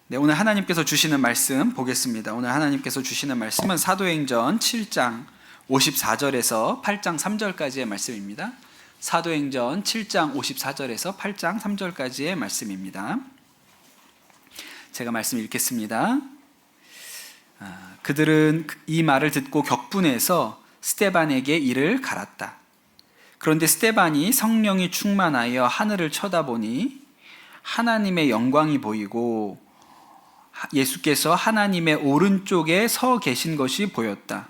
네, 오늘 하나님께서 주시는 말씀 보겠습니다. 오늘 하나님께서 주시는 말씀은 사도행전 7장 54절에서 8장 3절까지의 말씀입니다. 사도행전 7장 54절에서 8장 3절까지의 말씀입니다. 제가 말씀 읽겠습니다. 그들은 이 말을 듣고 격분해서 스데반에게 이를 갈았다. 그런데 스데반이 성령이 충만하여 하늘을 쳐다보니 하나님의 영광이 보이고 예수께서 하나님의 오른쪽에 서 계신 것이 보였다.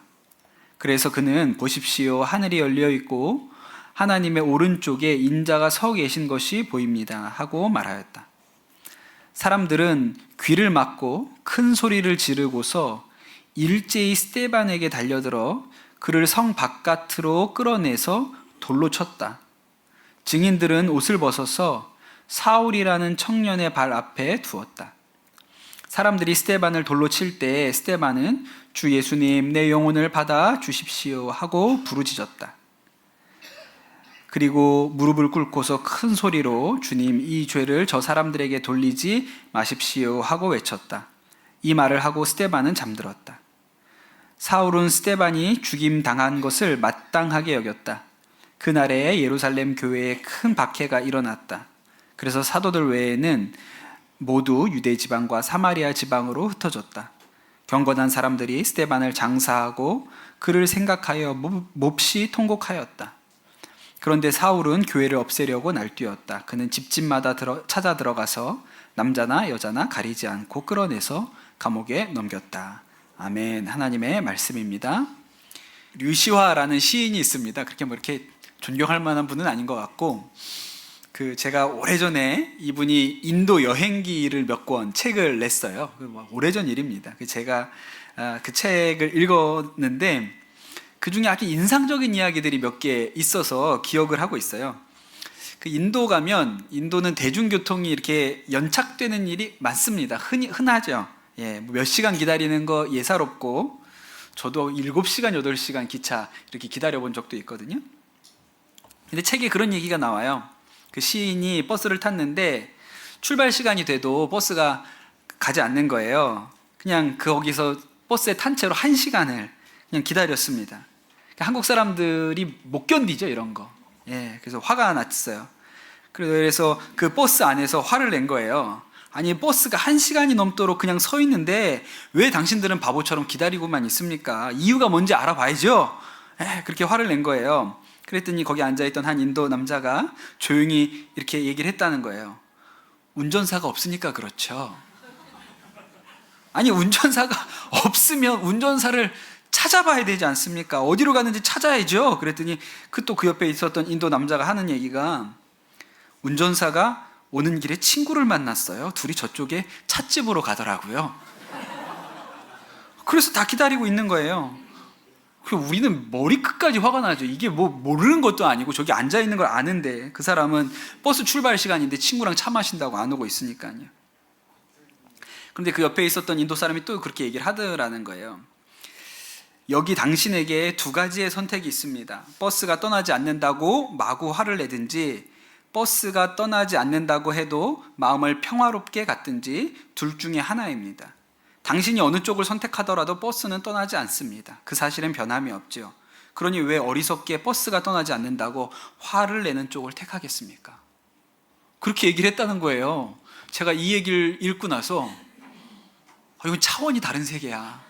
그래서 그는 보십시오, 하늘이 열려 있고 하나님의 오른쪽에 인자가 서 계신 것이 보입니다 하고 말하였다. 사람들은 귀를 막고 큰 소리를 지르고서 일제히 스데반에게 달려들어 그를 성 바깥으로 끌어내서 돌로 쳤다. 증인들은 옷을 벗어서 사울이라는 청년의 발 앞에 두었다. 사람들이 스데반을 돌로 칠 때 스데반은 주 예수님, 내 영혼을 받아 주십시오 하고 부르짖었다. 그리고 무릎을 꿇고서 큰 소리로 주님, 이 죄를 저 사람들에게 돌리지 마십시오 하고 외쳤다. 이 말을 하고 스데반은 잠들었다. 사울은 스데반이 죽임 당한 것을 마땅하게 여겼다. 그날에 예루살렘 교회에 큰 박해가 일어났다. 그래서 사도들 외에는 모두 유대 지방과 사마리아 지방으로 흩어졌다. 경건한 사람들이 스데반을 장사하고 그를 생각하여 몹시 통곡하였다. 그런데 사울은 교회를 없애려고 날뛰었다. 그는 집집마다 찾아 들어가서 남자나 여자나 가리지 않고 끌어내서 감옥에 넘겼다. 아멘. 하나님의 말씀입니다. 류시화라는 시인이 있습니다. 그렇게 이렇게 존경할 만한 분은 아닌 것 같고, 제가 오래전에 이분이 인도 여행기를 몇 권 책을 냈어요. 오래전 일입니다. 제가 그 책을 읽었는데 그 중에 아주 인상적인 이야기들이 몇 개 있어서 기억을 하고 있어요. 인도 가면, 인도는 대중교통이 이렇게 연착되는 일이 많습니다. 흔하죠. 몇 시간 기다리는 거 예사롭고, 저도 7시간, 8시간 기차 이렇게 기다려본 적도 있거든요. 근데 책에 그런 얘기가 나와요. 그 시인이 버스를 탔는데 출발 시간이 돼도 버스가 가지 않는 거예요. 그냥 거기서 버스에 탄 채로 1시간을 그냥 기다렸습니다. 한국 사람들이 못 견디죠, 이런 거. 그래서 화가 났어요. 그래서 그 버스 안에서 화를 낸 거예요. 아니, 버스가 1시간이 넘도록 그냥 서 있는데 왜 당신들은 바보처럼 기다리고만 있습니까? 이유가 뭔지 알아봐야죠. 그렇게 화를 낸 거예요. 그랬더니 거기 앉아있던 한 인도 남자가 조용히 이렇게 얘기를 했다는 거예요. 운전사가 없으니까 그렇죠. 아니, 운전사가 없으면 운전사를 찾아봐야 되지 않습니까? 어디로 가는지 찾아야죠. 그랬더니 또 그 옆에 있었던 인도 남자가 하는 얘기가, 운전사가 오는 길에 친구를 만났어요. 둘이 저쪽에 찻집으로 가더라고요. 그래서 다 기다리고 있는 거예요. 우리는 머리끝까지 화가 나죠. 이게 모르는 것도 아니고 저기 앉아있는 걸 아는데, 그 사람은 버스 출발 시간인데 친구랑 차 마신다고 안 오고 있으니까요. 그런데 그 옆에 있었던 인도 사람이 또 그렇게 얘기를 하더라는 거예요. 여기 당신에게 2가지의 선택이 있습니다. 버스가 떠나지 않는다고 마구 화를 내든지, 버스가 떠나지 않는다고 해도 마음을 평화롭게 갖든지, 둘 중에 하나입니다. 당신이 어느 쪽을 선택하더라도 버스는 떠나지 않습니다. 그 사실은 변함이 없죠. 그러니 왜 어리석게 버스가 떠나지 않는다고 화를 내는 쪽을 택하겠습니까? 그렇게 얘기를 했다는 거예요. 제가 이 얘기를 읽고 나서, 이건 차원이 다른 세계야.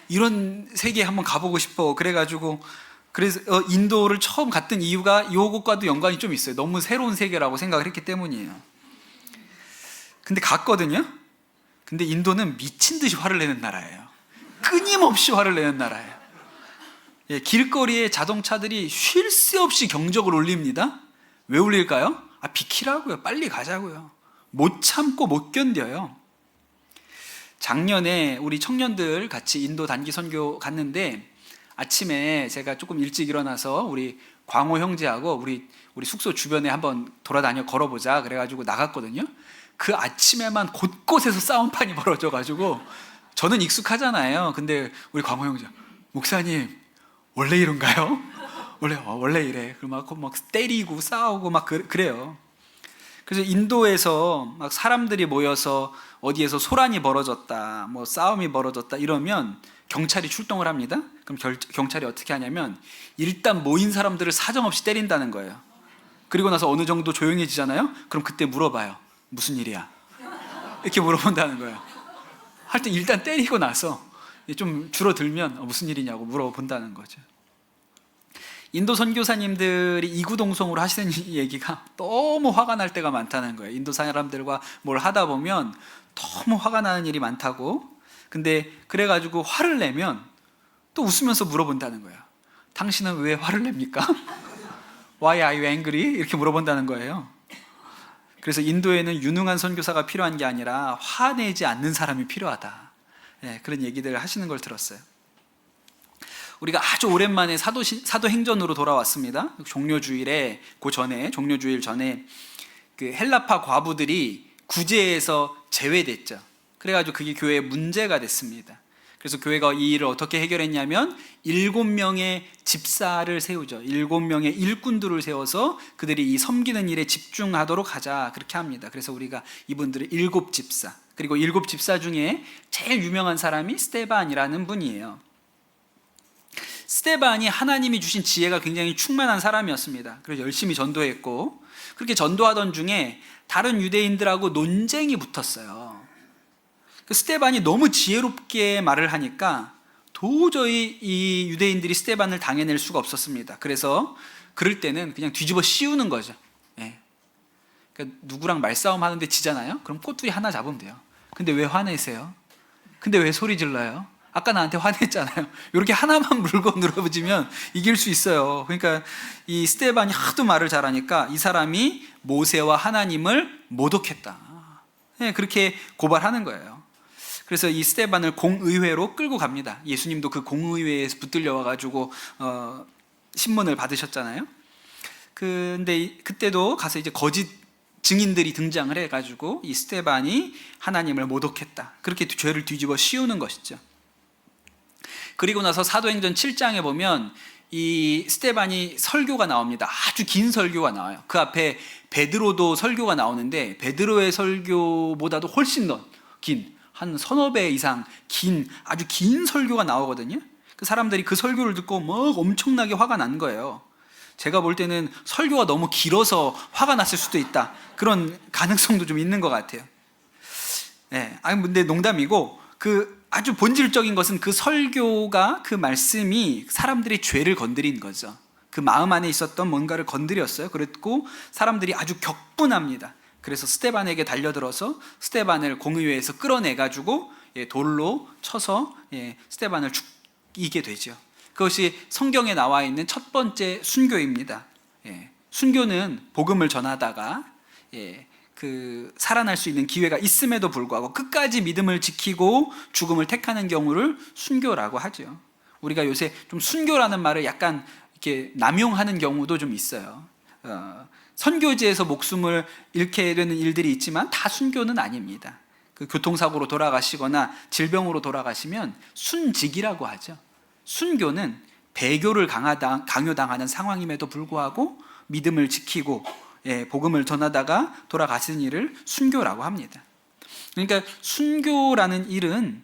이런 세계에 한번 가보고 싶어. 그래서 인도를 처음 갔던 이유가 이것과도 연관이 좀 있어요. 너무 새로운 세계라고 생각을 했기 때문이에요. 근데 갔거든요. 근데 인도는 미친 듯이 화를 내는 나라예요. 끊임없이 화를 내는 나라예요. 길거리에 자동차들이 쉴 새 없이 경적을 울립니다. 왜 울릴까요? 비키라고요. 빨리 가자고요. 못 참고 못 견뎌요. 작년에 우리 청년들 같이 인도 단기 선교 갔는데, 아침에 제가 조금 일찍 일어나서 우리 광호 형제하고 우리 숙소 주변에 한번 돌아다녀 걸어보자 그래가지고 나갔거든요. 그 아침에만 곳곳에서 싸움판이 벌어져가지고, 저는 익숙하잖아요. 근데 우리 광호 형제, 목사님 원래 이런가요? 원래 이래. 그리고 막 때리고 싸우고 막 그래요. 그래서 인도에서 막 사람들이 모여서 어디에서 소란이 벌어졌다, 뭐 싸움이 벌어졌다 이러면 경찰이 출동을 합니다. 그럼 경찰이 어떻게 하냐면 일단 모인 사람들을 사정없이 때린다는 거예요. 그리고 나서 어느 정도 조용해지잖아요. 그럼 그때 물어봐요. 무슨 일이야? 이렇게 물어본다는 거예요. 하여튼 일단 때리고 나서 좀 줄어들면 무슨 일이냐고 물어본다는 거죠. 인도 선교사님들이 이구동성으로 하시는 얘기가 너무 화가 날 때가 많다는 거예요. 인도 사람들과 뭘 하다 보면 너무 화가 나는 일이 많다고. 근데 그래가지고 화를 내면 또 웃으면서 물어본다는 거예요. 당신은 왜 화를 냅니까? Why are you angry? 이렇게 물어본다는 거예요. 그래서 인도에는 유능한 선교사가 필요한 게 아니라 화내지 않는 사람이 필요하다. 네, 그런 얘기들을 하시는 걸 들었어요. 우리가 아주 오랜만에 사도행전으로 돌아왔습니다. 종료주일 전에 그 헬라파 과부들이 구제에서 제외됐죠. 그래가지고 그게 교회에 문제가 됐습니다. 그래서 교회가 이 일을 어떻게 해결했냐면 7명의 집사를 세우죠. 7명의 일꾼들을 세워서 그들이 이 섬기는 일에 집중하도록 하자, 그렇게 합니다. 그래서 우리가 이분들을 7집사, 그리고 7집사 중에 제일 유명한 사람이 스데반이라는 분이에요. 스데반이 하나님이 주신 지혜가 굉장히 충만한 사람이었습니다. 그래서 열심히 전도했고, 그렇게 전도하던 중에 다른 유대인들하고 논쟁이 붙었어요. 스데반이 너무 지혜롭게 말을 하니까 도저히 이 유대인들이 스데반을 당해낼 수가 없었습니다. 그래서 그럴 때는 그냥 뒤집어 씌우는 거죠. 예. 그러니까 누구랑 말싸움 하는데 지잖아요? 그럼 꼬투리 하나 잡으면 돼요. 근데 왜 화내세요? 근데 왜 소리 질러요? 아까 나한테 화냈잖아요. 이렇게 하나만 물고 늘어지면 이길 수 있어요. 그러니까 이 스데반이 하도 말을 잘하니까 이 사람이 모세와 하나님을 모독했다. 네, 그렇게 고발하는 거예요. 그래서 이 스데반을 공의회로 끌고 갑니다. 예수님도 그 공의회에서 붙들려 와가지고 신문을 받으셨잖아요. 근데 그때도 가서 이제 거짓 증인들이 등장을 해가지고 이 스데반이 하나님을 모독했다, 그렇게 죄를 뒤집어 씌우는 것이죠. 그리고 나서 사도행전 7장에 보면 이 스데반이 설교가 나옵니다. 아주 긴 설교가 나와요. 그 앞에 베드로도 설교가 나오는데 베드로의 설교보다도 훨씬 더 긴, 한 서너 배 이상 긴, 아주 긴 설교가 나오거든요. 그 사람들이 그 설교를 듣고 막 엄청나게 화가 난 거예요. 제가 볼 때는 설교가 너무 길어서 화가 났을 수도 있다, 그런 가능성도 좀 있는 것 같아요. 네, 아니 근데 농담이고, 그 아주 본질적인 것은 그 설교가, 그 말씀이 사람들의 죄를 건드린 거죠. 그 마음 안에 있었던 뭔가를 건드렸어요. 그랬고 사람들이 아주 격분합니다. 그래서 스데반에게 달려들어서 스데반을 공의회에서 끌어내가지고 돌로 쳐서 스데반을 죽이게 되죠. 그것이 성경에 나와 있는 첫 번째 순교입니다. 순교는 복음을 전하다가 살아날 수 있는 기회가 있음에도 불구하고 끝까지 믿음을 지키고 죽음을 택하는 경우를 순교라고 하죠. 우리가 요새 좀 순교라는 말을 약간 이렇게 남용하는 경우도 좀 있어요. 선교지에서 목숨을 잃게 되는 일들이 있지만 다 순교는 아닙니다. 그 교통사고로 돌아가시거나 질병으로 돌아가시면 순직이라고 하죠. 순교는 배교를 강요당하는 상황임에도 불구하고 믿음을 지키고 복음을 전하다가 돌아가시는 일을 순교라고 합니다. 그러니까 순교라는 일은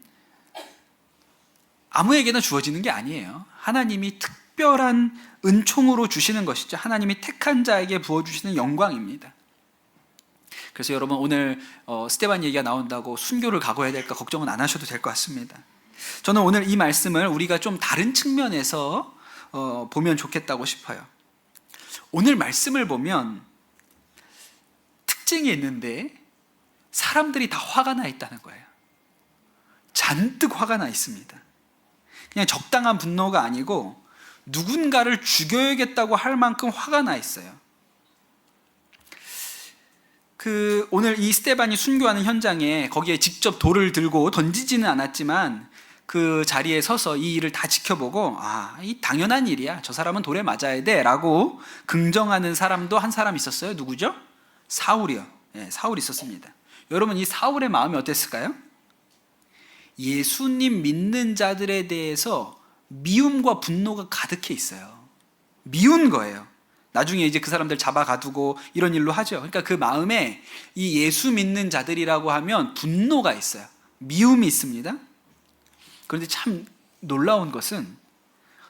아무에게나 주어지는 게 아니에요. 하나님이 특별한 은총으로 주시는 것이죠. 하나님이 택한 자에게 부어주시는 영광입니다. 그래서 여러분 오늘 스데반 얘기가 나온다고 순교를 각오해야 될까 걱정은 안 하셔도 될 것 같습니다. 저는 오늘 이 말씀을 우리가 좀 다른 측면에서 보면 좋겠다고 싶어요. 오늘 말씀을 보면 특징이 있는데 사람들이 다 화가 나 있다는 거예요. 잔뜩 화가 나 있습니다. 그냥 적당한 분노가 아니고 누군가를 죽여야겠다고 할 만큼 화가 나 있어요. 오늘 이 스데반이 순교하는 현장에 거기에 직접 돌을 들고 던지지는 않았지만 그 자리에 서서 이 일을 다 지켜보고 이 당연한 일이야, 저 사람은 돌에 맞아야 돼 라고 긍정하는 사람도 한 사람 있었어요. 누구죠? 사울이요. 사울이 있었습니다. 여러분 이 사울의 마음이 어땠을까요? 예수님 믿는 자들에 대해서 미움과 분노가 가득해 있어요. 미운 거예요. 나중에 이제 그 사람들 잡아가두고 이런 일로 하죠. 그러니까 그 마음에 이 예수 믿는 자들이라고 하면 분노가 있어요. 미움이 있습니다. 그런데 참 놀라운 것은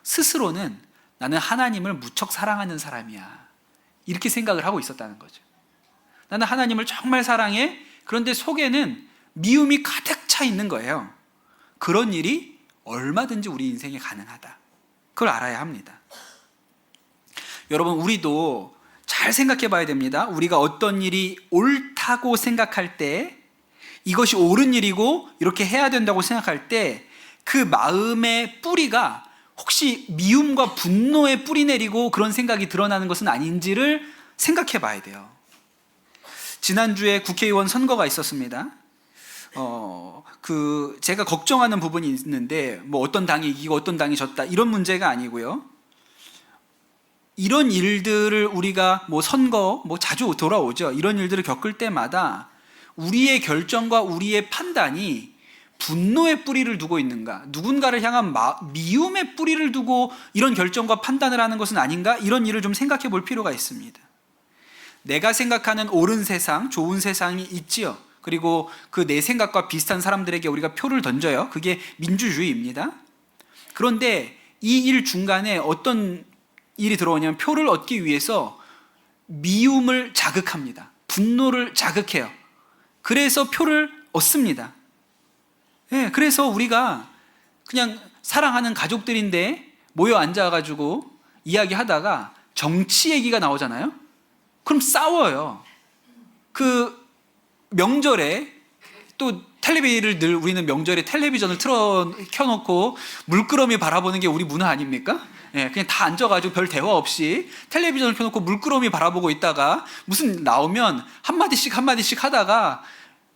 스스로는 나는 하나님을 무척 사랑하는 사람이야, 이렇게 생각을 하고 있었다는 거죠. 나는 하나님을 정말 사랑해. 그런데 속에는 미움이 가득 차 있는 거예요. 그런 일이 얼마든지 우리 인생에 가능하다. 그걸 알아야 합니다. 여러분, 우리도 잘 생각해 봐야 됩니다. 우리가 어떤 일이 옳다고 생각할 때, 이것이 옳은 일이고 이렇게 해야 된다고 생각할 때 그 마음의 뿌리가 혹시 미움과 분노의 뿌리 내리고 그런 생각이 드러나는 것은 아닌지를 생각해 봐야 돼요. 지난주에 국회의원 선거가 있었습니다. 제가 걱정하는 부분이 있는데, 뭐 어떤 당이 이기고 어떤 당이 졌다, 이런 문제가 아니고요. 이런 일들을 우리가 뭐 선거, 뭐 자주 돌아오죠. 이런 일들을 겪을 때마다 우리의 결정과 우리의 판단이 분노의 뿌리를 두고 있는가, 누군가를 향한 미움의 뿌리를 두고 이런 결정과 판단을 하는 것은 아닌가, 이런 일을 좀 생각해 볼 필요가 있습니다. 내가 생각하는 옳은 세상, 좋은 세상이 있지요. 그리고 그 내 생각과 비슷한 사람들에게 우리가 표를 던져요. 그게 민주주의입니다. 그런데 이 일 중간에 어떤 일이 들어오냐면, 표를 얻기 위해서 미움을 자극합니다. 분노를 자극해요. 그래서 표를 얻습니다. 네, 그래서 우리가 그냥 사랑하는 가족들인데 모여 앉아가지고 이야기하다가 정치 얘기가 나오잖아요. 그럼 싸워요. 그 명절에 또 텔레비를 늘 우리는 명절에 텔레비전을 켜놓고 물끄러미 바라보는 게 우리 문화 아닙니까? 예, 그냥 다 앉아가지고 별 대화 없이 텔레비전을 켜놓고 물끄러미 바라보고 있다가 무슨 나오면 한마디씩 하다가,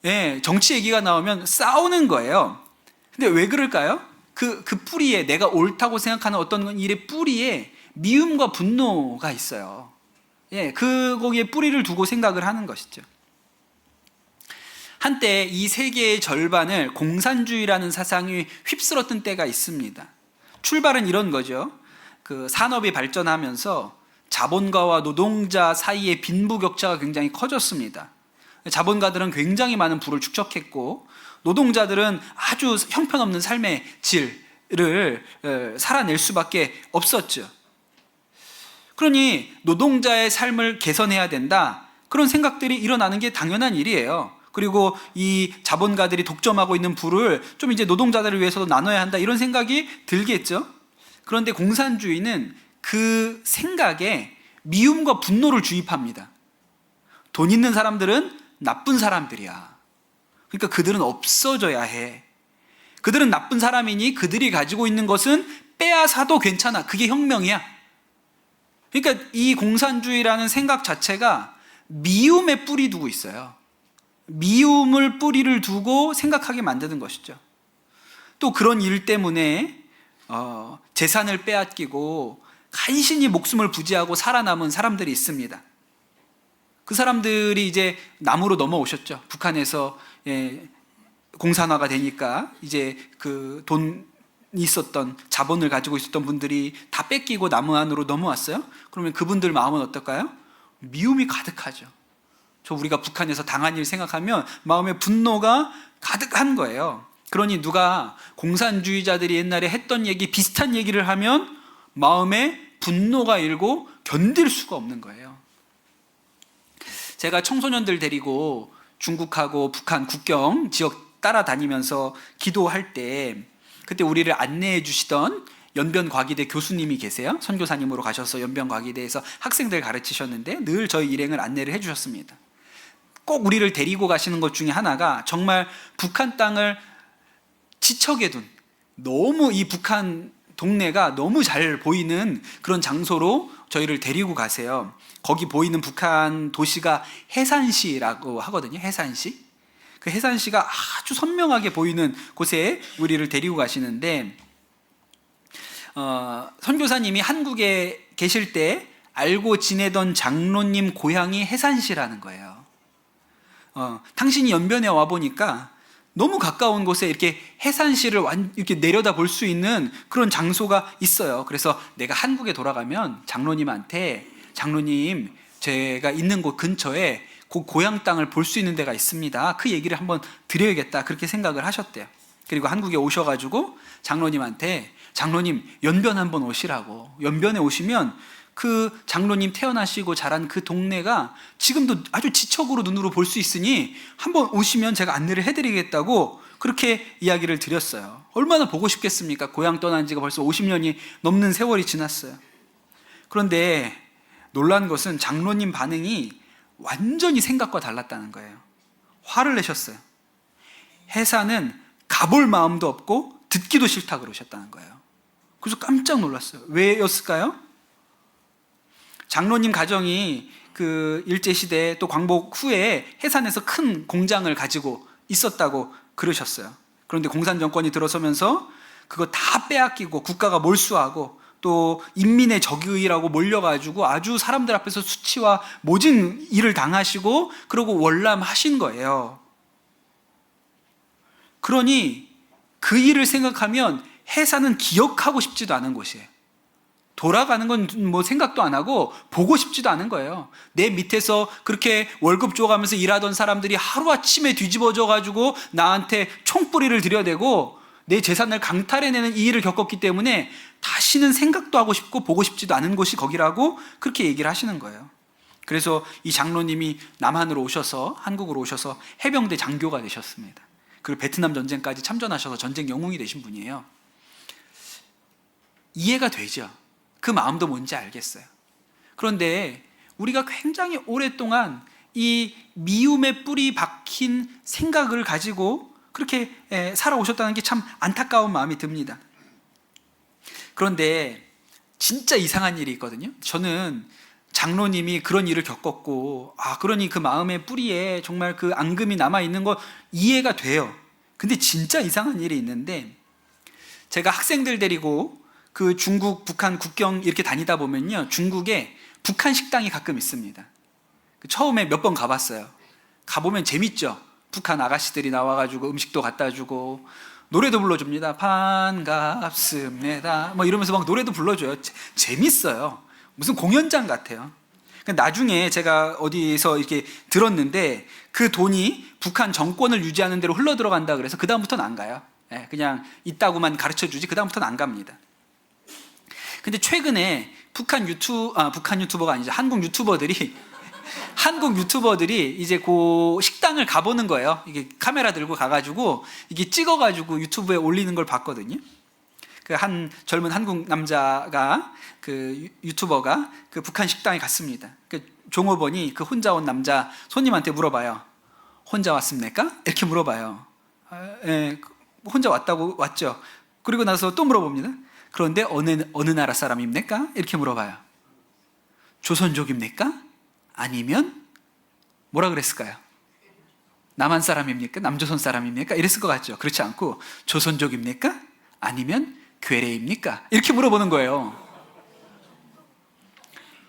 예, 정치 얘기가 나오면 싸우는 거예요. 근데 왜 그럴까요? 그 뿌리에, 내가 옳다고 생각하는 어떤 일의 뿌리에 미움과 분노가 있어요. 예, 거기에 뿌리를 두고 생각을 하는 것이죠. 한때 이 세계의 절반을 공산주의라는 사상이 휩쓸었던 때가 있습니다. 출발은 이런 거죠. 그 산업이 발전하면서 자본가와 노동자 사이의 빈부격차가 굉장히 커졌습니다. 자본가들은 굉장히 많은 부를 축적했고, 노동자들은 아주 형편없는 삶의 질을 살아낼 수밖에 없었죠. 그러니 노동자의 삶을 개선해야 된다, 그런 생각들이 일어나는 게 당연한 일이에요. 그리고 이 자본가들이 독점하고 있는 부를 좀 이제 노동자들을 위해서도 나눠야 한다, 이런 생각이 들겠죠. 그런데 공산주의는 그 생각에 미움과 분노를 주입합니다. 돈 있는 사람들은 나쁜 사람들이야. 그러니까 그들은 없어져야 해. 그들은 나쁜 사람이니 그들이 가지고 있는 것은 빼앗아도 괜찮아. 그게 혁명이야. 그러니까 이 공산주의라는 생각 자체가 미움에 뿌리 두고 있어요. 미움을 뿌리를 두고 생각하게 만드는 것이죠. 또 그런 일 때문에 재산을 빼앗기고 간신히 목숨을 부지하고 살아남은 사람들이 있습니다. 그 사람들이 이제 남으로 넘어오셨죠. 북한에서 공산화가 되니까 이제 그 돈 있었던, 자본을 가지고 있었던 분들이 다 뺏기고 남한으로 넘어왔어요. 그러면 그분들 마음은 어떨까요? 미움이 가득하죠. 우리가 북한에서 당한 일 생각하면 마음에 분노가 가득한 거예요. 그러니 누가 공산주의자들이 옛날에 했던 얘기, 비슷한 얘기를 하면 마음에 분노가 일고 견딜 수가 없는 거예요. 제가 청소년들 데리고 중국하고 북한 국경 지역 따라다니면서 기도할 때, 그때 우리를 안내해 주시던 연변과기대 교수님이 계세요. 선교사님으로 가셔서 연변과기대에서 학생들 가르치셨는데 늘 저희 일행을 안내를 해 주셨습니다. 꼭 우리를 데리고 가시는 것 중에 하나가, 정말 북한 땅을 지척에 둔, 너무 이 북한 동네가 너무 잘 보이는 그런 장소로 저희를 데리고 가세요. 거기 보이는 북한 도시가 해산시라고 하거든요. 해산시. 그 해산시가 아주 선명하게 보이는 곳에 우리를 데리고 가시는데, 선교사님이 한국에 계실 때 알고 지내던 장로님 고향이 해산시라는 거예요. 당신이 연변에 와보니까 너무 가까운 곳에 이렇게 해산시를 이렇게 내려다 볼 수 있는 그런 장소가 있어요. 그래서 내가 한국에 돌아가면 장로님한테 장로님, 제가 있는 곳 근처에 그 고향 땅을 볼 수 있는 데가 있습니다. 그 얘기를 한번 드려야겠다, 그렇게 생각을 하셨대요. 그리고 한국에 오셔가지고 장로님한테, 장로님 연변 한번 오시라고, 연변에 오시면 그 장로님 태어나시고 자란 그 동네가 지금도 아주 지척으로 눈으로 볼 수 있으니 한번 오시면 제가 안내를 해드리겠다고 그렇게 이야기를 드렸어요. 얼마나 보고 싶겠습니까? 고향 떠난 지가 벌써 50년이 넘는 세월이 지났어요. 그런데 놀란 것은 장로님 반응이 완전히 생각과 달랐다는 거예요. 화를 내셨어요. 해사는 가볼 마음도 없고 듣기도 싫다 그러셨다는 거예요. 그래서 깜짝 놀랐어요. 왜였을까요? 장로님 가정이 그 일제시대 또 광복 후에 해산에서 큰 공장을 가지고 있었다고 그러셨어요. 그런데 공산 정권이 들어서면서 그거 다 빼앗기고 국가가 몰수하고 또 인민의 적의라고 몰려가지고 아주 사람들 앞에서 수치와 모진 일을 당하시고 그러고 월남하신 거예요. 그러니 그 일을 생각하면 해사는 기억하고 싶지도 않은 곳이에요. 돌아가는 건 뭐 생각도 안 하고 보고 싶지도 않은 거예요. 내 밑에서 그렇게 월급 줘가면서 일하던 사람들이 하루아침에 뒤집어져 가지고 나한테 총뿌리를 들여대고 내 재산을 강탈해내는 이 일을 겪었기 때문에 다시는 생각도 하고 싶고 보고 싶지도 않은 곳이 거기라고 그렇게 얘기를 하시는 거예요. 그래서 이 장로님이 남한으로 오셔서, 한국으로 오셔서 해병대 장교가 되셨습니다. 그리고 베트남 전쟁까지 참전하셔서 전쟁 영웅이 되신 분이에요. 이해가 되죠? 그 마음도 뭔지 알겠어요. 그런데 우리가 굉장히 오랫동안 이 미움의 뿌리 박힌 생각을 가지고 그렇게 살아오셨다는 게 참 안타까운 마음이 듭니다. 그런데 진짜 이상한 일이 있거든요. 저는 장로님이 그런 일을 겪었고, 그러니 그 마음의 뿌리에 정말 그 앙금이 남아있는 거 이해가 돼요. 근데 진짜 이상한 일이 있는데, 제가 학생들 데리고 그 중국, 북한 국경 이렇게 다니다 보면요, 중국에 북한 식당이 가끔 있습니다. 처음에 몇 번 가봤어요. 가보면 재밌죠. 북한 아가씨들이 나와가지고 음식도 갖다 주고 노래도 불러줍니다. 반갑습니다 뭐 이러면서 막 노래도 불러줘요. 재밌어요. 무슨 공연장 같아요. 나중에 제가 어디서 이렇게 들었는데 그 돈이 북한 정권을 유지하는 대로 흘러 들어간다 그래서 그 다음부터는 안 가요. 그냥 있다고만 가르쳐주지 그 다음부터는 안 갑니다. 근데 최근에 북한 유튜버가 아니죠. 한국 유튜버들이 이제 그 식당을 가보는 거예요. 이게 카메라 들고 가가지고 이게 찍어가지고 유튜브에 올리는 걸 봤거든요. 그 한 젊은 한국 남자가, 그 유튜버가 그 북한 식당에 갔습니다. 그 종업원이 그 혼자 온 남자 손님한테 물어봐요. 혼자 왔습니까? 이렇게 물어봐요. 혼자 왔죠. 그리고 나서 또 물어봅니다. 그런데 어느 나라 사람입니까? 이렇게 물어봐요. 조선족입니까? 아니면 뭐라 그랬을까요? 남한 사람입니까? 남조선 사람입니까? 이랬을 것 같죠. 그렇지 않고 조선족입니까? 아니면 괴뢰입니까? 이렇게 물어보는 거예요.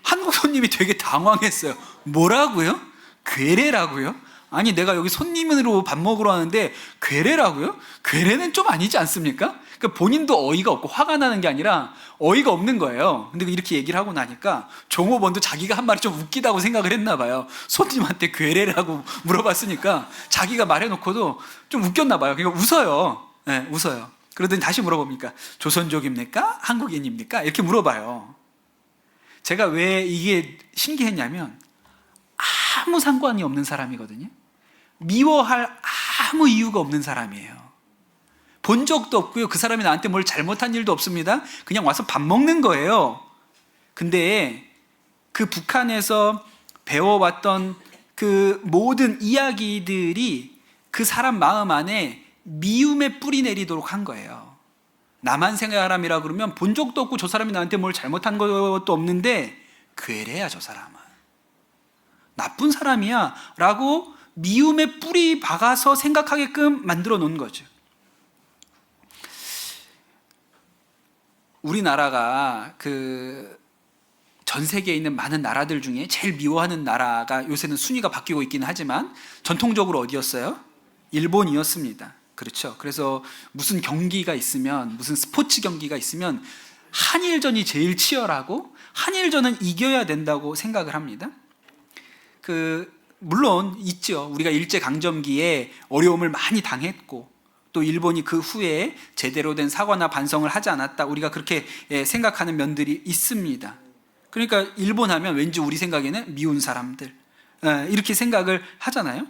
한국 손님이 되게 당황했어요. 뭐라고요? 괴뢰라고요? 아니 내가 여기 손님으로 밥 먹으러 왔는데 괴뢰라고요? 괴뢰는 좀 아니지 않습니까? 그러니까 본인도 어이가 없고 화가 나는 게 아니라 어이가 없는 거예요. 근데 이렇게 얘기를 하고 나니까 종업원도 자기가 한 말이 좀 웃기다고 생각을 했나 봐요. 손님한테 괴뢰라고 물어봤으니까 자기가 말해놓고도 좀 웃겼나 봐요. 그러니까 웃어요. 웃어요. 그러더니 다시 물어봅니까? 조선족입니까? 한국인입니까? 이렇게 물어봐요. 제가 왜 이게 신기했냐면 아무 상관이 없는 사람이거든요. 미워할 아무 이유가 없는 사람이에요. 본 적도 없고요. 그 사람이 나한테 뭘 잘못한 일도 없습니다. 그냥 와서 밥 먹는 거예요. 근데 그 북한에서 배워왔던 그 모든 이야기들이 그 사람 마음 안에 미움의 뿌리 내리도록 한 거예요. 나만 생각하람이라 그러면 본 적도 없고 저 사람이 나한테 뭘 잘못한 것도 없는데 괴뢰야 저 사람은. 나쁜 사람이야 라고 미움의 뿌리 박아서 생각하게끔 만들어 놓은 거죠. 우리나라가 그 전 세계에 있는 많은 나라들 중에 제일 미워하는 나라가 요새는 순위가 바뀌고 있긴 하지만 전통적으로 어디였어요? 일본이었습니다. 그렇죠. 그래서 무슨 경기가 있으면, 무슨 스포츠 경기가 있으면 한일전이 제일 치열하고 한일전은 이겨야 된다고 생각을 합니다. 물론 있죠. 우리가 일제강점기에 어려움을 많이 당했고 또 일본이 그 후에 제대로 된 사과나 반성을 하지 않았다, 우리가 그렇게 생각하는 면들이 있습니다. 그러니까 일본 하면 왠지 우리 생각에는 미운 사람들, 이렇게 생각을 하잖아요.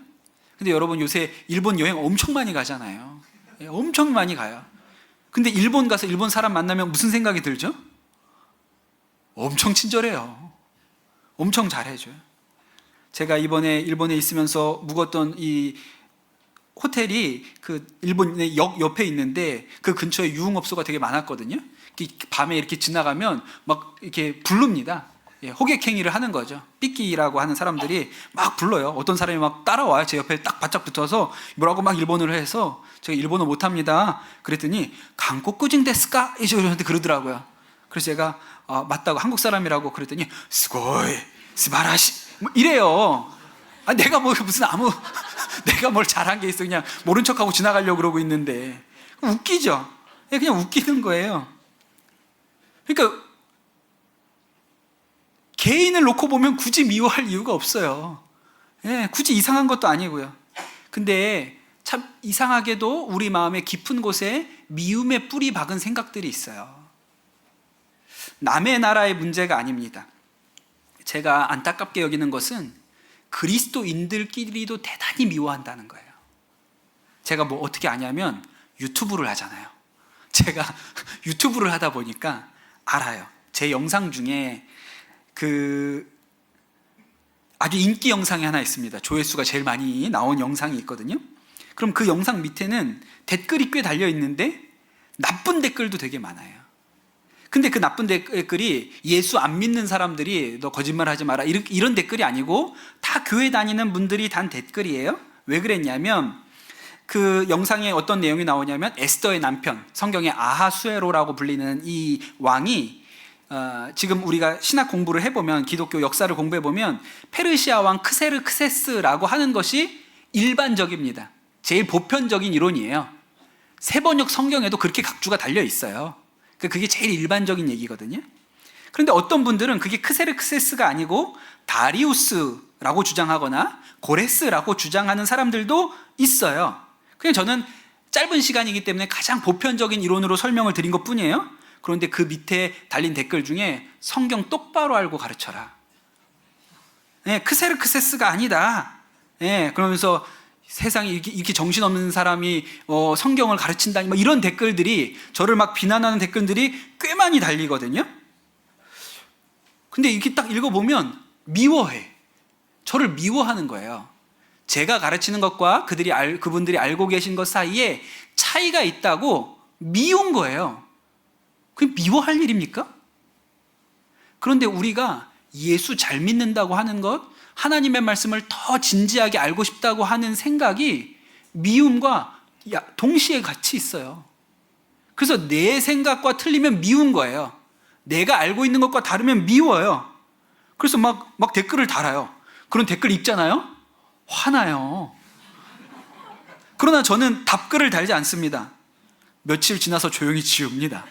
근데 여러분, 요새 일본 여행 엄청 많이 가잖아요. 엄청 많이 가요. 근데 일본 가서 일본 사람 만나면 무슨 생각이 들죠? 엄청 친절해요. 엄청 잘해줘요. 제가 이번에 일본에 있으면서 묵었던 이 호텔이 그 일본의 역 옆에 있는데 그 근처에 유흥업소가 되게 많았거든요. 밤에 이렇게 지나가면 막 이렇게 부릅니다. 호객행위를 하는 거죠. 삐끼라고 하는 사람들이 막 불러요. 어떤 사람이 막 따라와요. 제 옆에 딱 바짝 붙어서 뭐라고 막 일본어를 해서 제가 일본어 못합니다. 그랬더니 한국인 데스까? 이러는데 그러더라고요. 그래서 제가 맞다고, 한국 사람이라고 그랬더니 스고이 스바라시 뭐 이래요. 내가 뭐 무슨 내가 뭘 잘한 게 있어. 그냥 모른 척하고 지나가려고 그러고 있는데 웃기죠. 그냥 웃기는 거예요. 그러니까 개인을 놓고 보면 굳이 미워할 이유가 없어요. 굳이 이상한 것도 아니고요. 근데 참 이상하게도 우리 마음의 깊은 곳에 미움의 뿌리 박은 생각들이 있어요. 남의 나라의 문제가 아닙니다. 제가 안타깝게 여기는 것은 그리스도인들끼리도 대단히 미워한다는 거예요. 제가 뭐 어떻게 아냐면 유튜브를 하잖아요. 제가 유튜브를 하다 보니까 알아요. 제 영상 중에 아주 인기 영상이 하나 있습니다. 조회수가 제일 많이 나온 영상이 있거든요. 그럼 그 영상 밑에는 댓글이 꽤 달려 있는데 나쁜 댓글도 되게 많아요. 근데 그 나쁜 댓글이 예수 안 믿는 사람들이 너 거짓말 하지 마라 이런 댓글이 아니고 다 교회 다니는 분들이 단 댓글이에요. 왜 그랬냐면 그 영상에 어떤 내용이 나오냐면 에스더의 남편, 성경의 아하수에로라고 불리는 이 왕이 지금 우리가 신학 공부를 해보면, 기독교 역사를 공부해보면 페르시아 왕 크세르크세스라고 하는 것이 일반적입니다. 제일 보편적인 이론이에요. 세번역 성경에도 그렇게 각주가 달려 있어요. 그게 제일 일반적인 얘기거든요. 그런데 어떤 분들은 그게 크세르크세스가 아니고 다리우스라고 주장하거나 고레스라고 주장하는 사람들도 있어요. 그냥 저는 짧은 시간이기 때문에 가장 보편적인 이론으로 설명을 드린 것 뿐이에요. 그런데 그 밑에 달린 댓글 중에 성경 똑바로 알고 가르쳐라. 크세르크세스가 아니다. 그러면서 세상에 이렇게 정신없는 사람이 성경을 가르친다니, 뭐 이런 댓글들이, 저를 막 비난하는 댓글들이 꽤 많이 달리거든요. 근데 이렇게 딱 읽어보면 미워해. 저를 미워하는 거예요. 제가 가르치는 것과 그분들이 알고 계신 것 사이에 차이가 있다고 미운 거예요. 그게 미워할 일입니까? 그런데 우리가 예수 잘 믿는다고 하는 것, 하나님의 말씀을 더 진지하게 알고 싶다고 하는 생각이 미움과 동시에 같이 있어요. 그래서 내 생각과 틀리면 미운 거예요. 내가 알고 있는 것과 다르면 미워요. 그래서 막 댓글을 달아요. 그런 댓글 읽잖아요? 화나요. 그러나 저는 답글을 달지 않습니다. 며칠 지나서 조용히 지웁니다.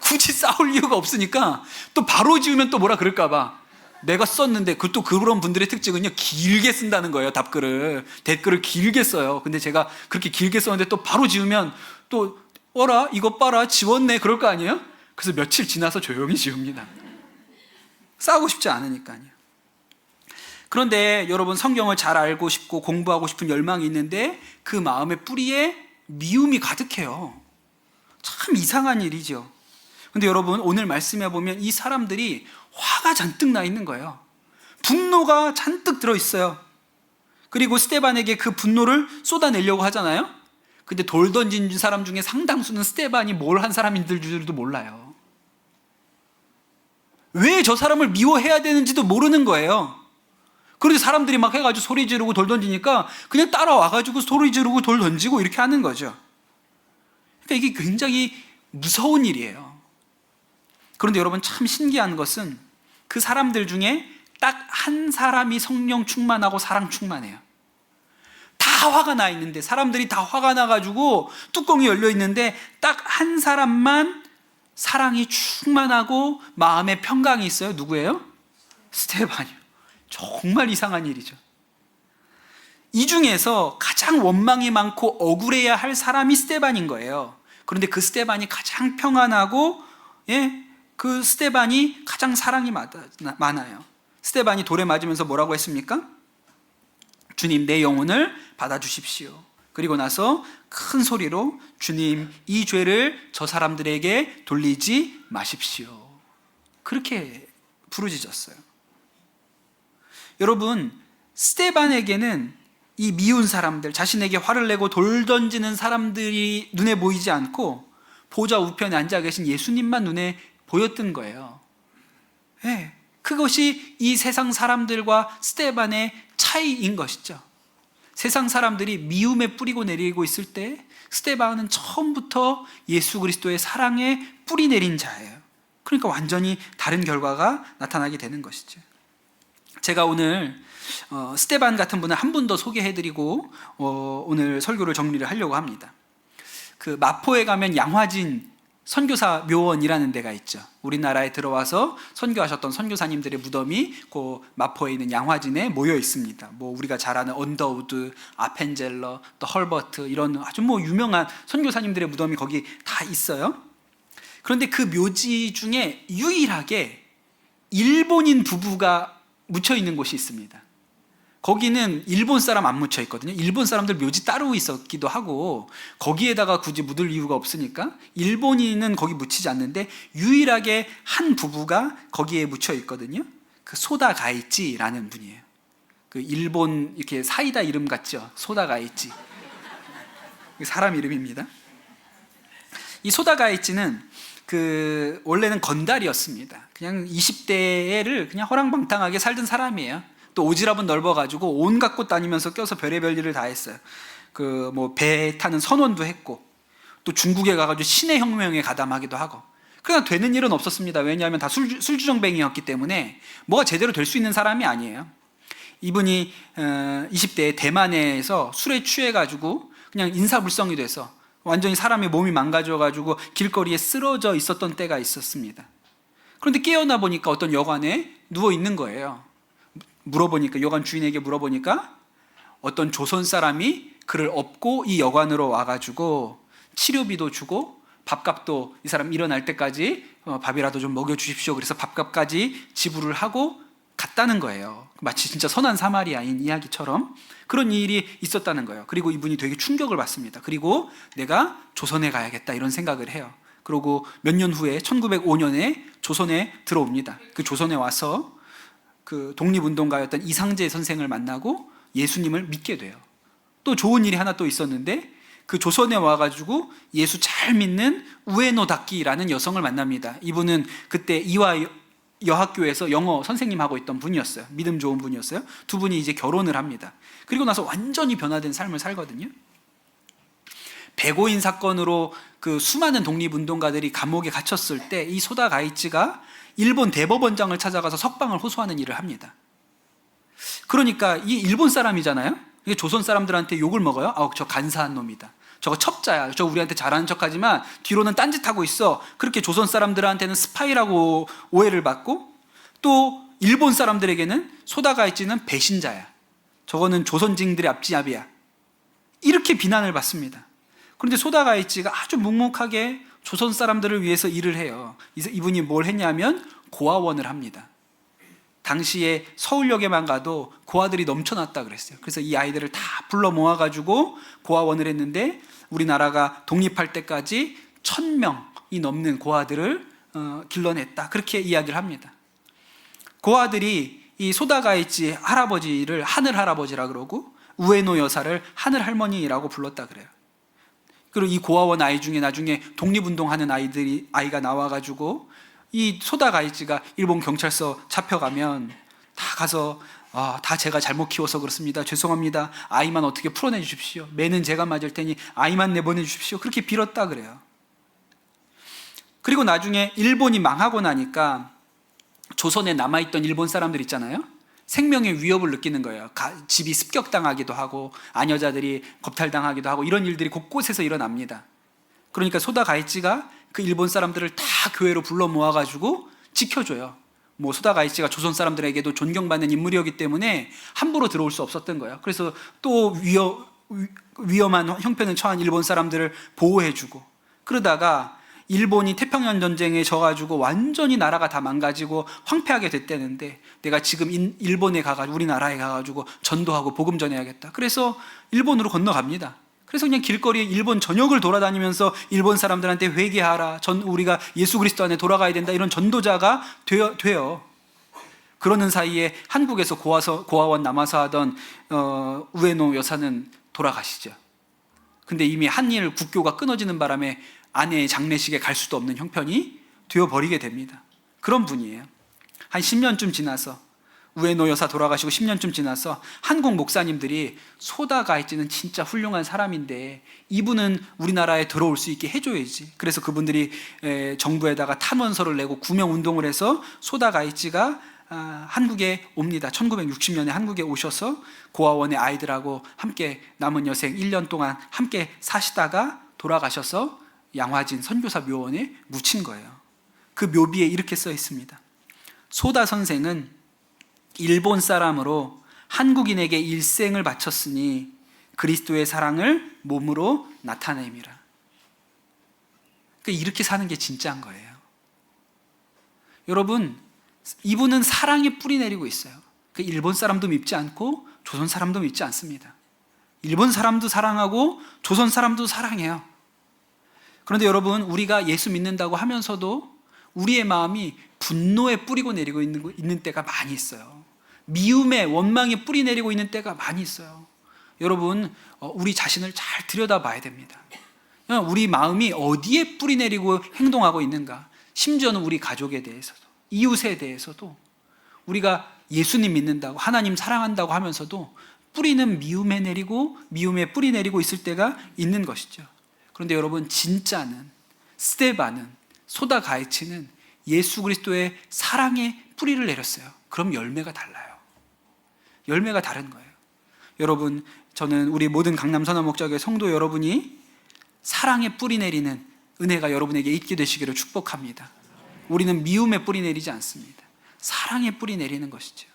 굳이 싸울 이유가 없으니까. 또 바로 지우면 또 뭐라 그럴까봐. 내가 썼는데, 그것도 그런 분들의 특징은요, 길게 쓴다는 거예요. 댓글을 길게 써요. 근데 제가 그렇게 길게 썼는데 또 바로 지우면 또 어라 이거 봐라 지웠네 그럴 거 아니에요? 그래서 며칠 지나서 조용히 지웁니다. 싸우고 싶지 않으니까요. 그런데 여러분, 성경을 잘 알고 싶고 공부하고 싶은 열망이 있는데 그 마음의 뿌리에 미움이 가득해요. 참 이상한 일이죠. 근데 여러분, 오늘 말씀해 보면 이 사람들이 화가 잔뜩 나 있는 거예요. 분노가 잔뜩 들어있어요. 그리고 스데반에게 그 분노를 쏟아내려고 하잖아요. 근데 돌 던진 사람 중에 상당수는 스데반이 뭘 한 사람인 줄도 몰라요. 왜 저 사람을 미워해야 되는지도 모르는 거예요. 그런데 사람들이 막 해가지고 소리 지르고 돌 던지니까 그냥 따라와가지고 소리 지르고 돌 던지고 이렇게 하는 거죠. 그러니까 이게 굉장히 무서운 일이에요. 그런데 여러분, 참 신기한 것은 그 사람들 중에 딱 한 사람이 성령 충만하고 사랑 충만해요. 다 화가 나 있는데, 사람들이 다 화가 나가지고 뚜껑이 열려 있는데 딱 한 사람만 사랑이 충만하고 마음에 평강이 있어요. 누구예요? 스데반이요. 정말 이상한 일이죠. 이 중에서 가장 원망이 많고 억울해야 할 사람이 스데반인 거예요. 그런데 그 스데반이 가장 평안하고, 그 스데반이 가장 사랑이 많아요. 스데반이 돌에 맞으면서 뭐라고 했습니까? 주님, 내 영혼을 받아주십시오. 그리고 나서 큰 소리로 주님, 이 죄를 저 사람들에게 돌리지 마십시오. 그렇게 부르짖었어요. 여러분, 스데반에게는 이 미운 사람들, 자신에게 화를 내고 돌 던지는 사람들이 눈에 보이지 않고 보좌 우편에 앉아 계신 예수님만 눈에 보였던 거예요. 그것이 이 세상 사람들과 스데반의 차이인 것이죠. 세상 사람들이 미움에 뿌리고 내리고 있을 때 스데반은 처음부터 예수 그리스도의 사랑에 뿌리 내린 자예요. 그러니까 완전히 다른 결과가 나타나게 되는 것이죠. 제가 오늘 스데반 같은 분을 한 분 더 소개해드리고 오늘 설교를 정리를 하려고 합니다. 그 마포에 가면 양화진 선교사 묘원이라는 데가 있죠. 우리나라에 들어와서 선교하셨던 선교사님들의 무덤이 그 마포에 있는 양화진에 모여 있습니다. 뭐 우리가 잘 아는 언더우드, 아펜젤러, 또 헐버트 이런 아주 유명한 선교사님들의 무덤이 거기 다 있어요. 그런데 그 묘지 중에 유일하게 일본인 부부가 묻혀 있는 곳이 있습니다. 거기는 일본 사람 안 묻혀 있거든요. 일본 사람들 묘지 따로 있었기도 하고 거기에다가 굳이 묻을 이유가 없으니까 일본인은 거기 묻히지 않는데 유일하게 한 부부가 거기에 묻혀 있거든요. 그 소다 가이치라는 분이에요. 그 일본 이렇게 사이다 이름 같죠? 소다 가이치. 사람 이름입니다. 이 소다 가이치는 원래는 건달이었습니다. 그냥 20대를 그냥 허랑방탕하게 살던 사람이에요. 또 오지랖은 넓어가지고 온갖 곳 다니면서 껴서 별의별 일을 다 했어요. 배 타는 선원도 했고, 또 중국에 가가지고 신의 혁명에 가담하기도 하고. 그냥 되는 일은 없었습니다. 왜냐하면 다 술주정뱅이였기 때문에 뭐가 제대로 될 수 있는 사람이 아니에요. 이분이 20대에 대만에서 술에 취해가지고 그냥 인사불성이 돼서 완전히 사람의 몸이 망가져가지고 길거리에 쓰러져 있었던 때가 있었습니다. 그런데 깨어나 보니까 어떤 여관에 누워 있는 거예요. 여관 주인에게 물어보니까 어떤 조선 사람이 그를 업고 이 여관으로 와가지고 치료비도 주고 밥값도 이 사람 일어날 때까지 밥이라도 좀 먹여주십시오. 그래서 밥값까지 지불을 하고 갔다는 거예요. 마치 진짜 선한 사마리아인 이야기처럼 그런 일이 있었다는 거예요. 그리고 이분이 되게 충격을 받습니다. 그리고 내가 조선에 가야겠다 이런 생각을 해요. 그리고 몇 년 후에 1905년에 조선에 들어옵니다. 그 조선에 와서 그 독립운동가였던 이상재 선생을 만나고 예수님을 믿게 돼요. 또 좋은 일이 하나 또 있었는데 그 조선에 와가지고 예수 잘 믿는 우에노 다키라는 여성을 만납니다. 이분은 그때 이화 여학교에서 영어 선생님하고 있던 분이었어요. 믿음 좋은 분이었어요. 두 분이 이제 결혼을 합니다. 그리고 나서 완전히 변화된 삶을 살거든요. 백오인 사건으로 그 수많은 독립운동가들이 감옥에 갇혔을 때 이 소다 가이치가 일본 대법원장을 찾아가서 석방을 호소하는 일을 합니다. 그러니까 이 일본 사람이잖아요. 이게 조선 사람들한테 욕을 먹어요. 저 간사한 놈이다. 저거 첩자야. 저 우리한테 잘하는 척하지만 뒤로는 딴짓하고 있어. 그렇게 조선 사람들한테는 스파이라고 오해를 받고 또 일본 사람들에게는 소다 가이치는 배신자야. 저거는 조선징들의 앞지압이야. 이렇게 비난을 받습니다. 그런데 소다 가이치가 아주 묵묵하게 조선 사람들을 위해서 일을 해요. 이분이 뭘 했냐면 고아원을 합니다. 당시에 서울역에만 가도 고아들이 넘쳐났다 그랬어요. 그래서 이 아이들을 다 불러 모아가지고 고아원을 했는데 우리나라가 독립할 때까지 1000명이 넘는 고아들을 길러냈다. 그렇게 이야기를 합니다. 고아들이 이 소다 가이치 할아버지를 하늘 할아버지라 그러고 우에노 여사를 하늘 할머니라고 불렀다 그래요. 그리고 이 고아원 아이 중에 나중에 독립운동하는 아이가 나와가지고 이 소다 가이치가 일본 경찰서 잡혀가면 다 가서 다 제가 잘못 키워서 그렇습니다. 죄송합니다. 아이만 어떻게 풀어내 주십시오. 매는 제가 맞을 테니 아이만 내보내 주십시오. 그렇게 빌었다 그래요. 그리고 나중에 일본이 망하고 나니까 조선에 남아있던 일본 사람들 있잖아요. 생명의 위협을 느끼는 거예요. 집이 습격당하기도 하고 아녀자들이 겁탈당하기도 하고 이런 일들이 곳곳에서 일어납니다. 그러니까 소다 가이치가 그 일본 사람들을 다 교회로 불러 모아가지고 지켜줘요. 뭐 소다 가이치가 조선 사람들에게도 존경받는 인물이었기 때문에 함부로 들어올 수 없었던 거예요. 그래서 또 위험한 형편을 처한 일본 사람들을 보호해주고, 그러다가 일본이 태평양 전쟁에 져가지고 완전히 나라가 다 망가지고 황폐하게 됐다는데, 내가 지금 일본에 가가지고 우리나라에 가가지고 전도하고 복음 전해야겠다. 그래서 일본으로 건너갑니다. 그래서 그냥 길거리에 일본 전역을 돌아다니면서 일본 사람들한테 회개하라, 우리가 예수 그리스도 안에 돌아가야 된다, 이런 전도자가 돼요. 그러는 사이에 한국에서 고아원 남아서 하던 우에노 여사는 돌아가시죠. 근데 이미 한일 국교가 끊어지는 바람에 아내의 장례식에 갈 수도 없는 형편이 되어버리게 됩니다. 그런 분이에요. 한 10년쯤 지나서, 우에노 여사 돌아가시고 10년쯤 지나서 한국 목사님들이 소다 가이치는 진짜 훌륭한 사람인데 이분은 우리나라에 들어올 수 있게 해줘야지. 그래서 그분들이 정부에다가 탄원서를 내고 구명운동을 해서 소다 가이치가 한국에 옵니다. 1960년에 한국에 오셔서 고아원의 아이들하고 함께 남은 여생 1년 동안 함께 사시다가 돌아가셔서 양화진 선교사 묘원에 묻힌 거예요. 그 묘비에 이렇게 써 있습니다. 소다 선생은 일본 사람으로 한국인에게 일생을 바쳤으니 그리스도의 사랑을 몸으로 나타내미라. 그러니까 이렇게 사는 게 진짜인 거예요. 여러분, 이분은 사랑의 뿌리 내리고 있어요. 그 일본 사람도 믿지 않고 조선 사람도 믿지 않습니다. 일본 사람도 사랑하고 조선 사람도 사랑해요. 그런데 여러분, 우리가 예수 믿는다고 하면서도 우리의 마음이 분노에 뿌리고 내리고 있는 때가 많이 있어요. 미움에, 원망에 뿌리 내리고 있는 때가 많이 있어요. 여러분, 우리 자신을 잘 들여다봐야 됩니다. 우리 마음이 어디에 뿌리 내리고 행동하고 있는가. 심지어는 우리 가족에 대해서도, 이웃에 대해서도, 우리가 예수님 믿는다고, 하나님 사랑한다고 하면서도 뿌리는 미움에 내리고, 미움에 뿌리 내리고 있을 때가 있는 것이죠. 그런데 여러분, 진짜는, 스데반은, 소다 가이치는 예수 그리스도의 사랑의 뿌리를 내렸어요. 그럼 열매가 달라요. 열매가 다른 거예요. 여러분, 저는 우리 모든 강남 선화목적의 성도 여러분이 사랑의 뿌리 내리는 은혜가 여러분에게 있게 되시기를 축복합니다. 우리는 미움의 뿌리 내리지 않습니다. 사랑의 뿌리 내리는 것이죠.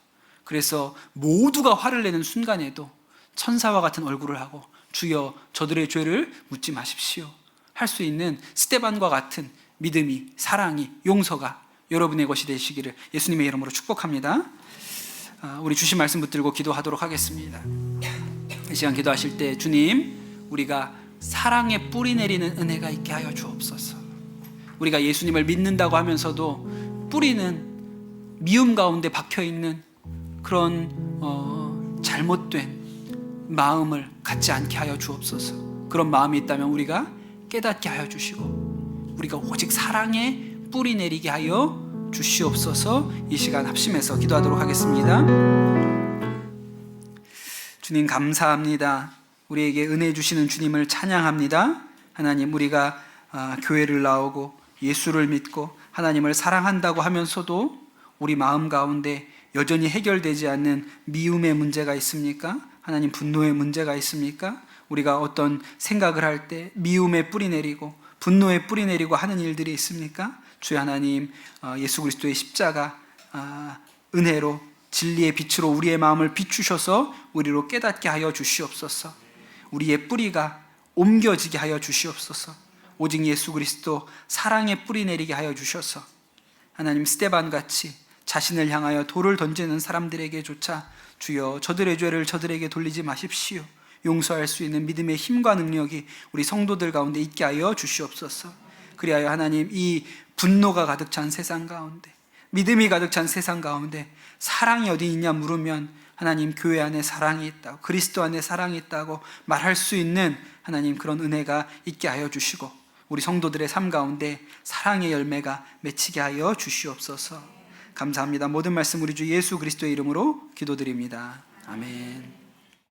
그래서 모두가 화를 내는 순간에도 천사와 같은 얼굴을 하고 주여 저들의 죄를 묻지 마십시오 할 수 있는 스데반과 같은 믿음이, 사랑이, 용서가 여러분의 것이 되시기를 예수님의 이름으로 축복합니다. 우리 주신 말씀 붙들고 기도하도록 하겠습니다. 이 시간 기도하실 때 주님, 우리가 사랑의 뿌리 내리는 은혜가 있게 하여 주옵소서. 우리가 예수님을 믿는다고 하면서도 뿌리는 미움 가운데 박혀있는 그런 잘못된 마음을 갖지 않게 하여 주옵소서. 그런 마음이 있다면 우리가 깨닫게 하여 주시고 우리가 오직 사랑의 뿌리 내리게 하여 주시옵소서. 이 시간 합심해서 기도하도록 하겠습니다. 주님 감사합니다. 우리에게 은혜 주시는 주님을 찬양합니다. 하나님, 우리가 교회를 나오고 예수를 믿고 하나님을 사랑한다고 하면서도 우리 마음 가운데 여전히 해결되지 않는 미움의 문제가 있습니까? 하나님, 분노의 문제가 있습니까? 우리가 어떤 생각을 할 때 미움의 뿌리 내리고 분노의 뿌리 내리고 하는 일들이 있습니까? 주여 하나님, 예수 그리스도의 십자가 은혜로 진리의 빛으로 우리의 마음을 비추셔서 우리로 깨닫게 하여 주시옵소서. 우리의 뿌리가 옮겨지게 하여 주시옵소서. 오직 예수 그리스도 사랑의 뿌리 내리게 하여 주셔서 하나님, 스데반같이 자신을 향하여 돌을 던지는 사람들에게조차 주여 저들의 죄를 저들에게 돌리지 마십시오. 용서할 수 있는 믿음의 힘과 능력이 우리 성도들 가운데 있게 하여 주시옵소서. 그리하여 하나님, 이 분노가 가득 찬 세상 가운데, 믿음이 가득 찬 세상 가운데 사랑이 어디 있냐 물으면 하나님, 교회 안에 사랑이 있다고, 그리스도 안에 사랑이 있다고 말할 수 있는 하나님 그런 은혜가 있게 하여 주시고 우리 성도들의 삶 가운데 사랑의 열매가 맺히게 하여 주시옵소서. 감사합니다. 모든 말씀 우리 주 예수 그리스도의 이름으로 기도드립니다. 아멘.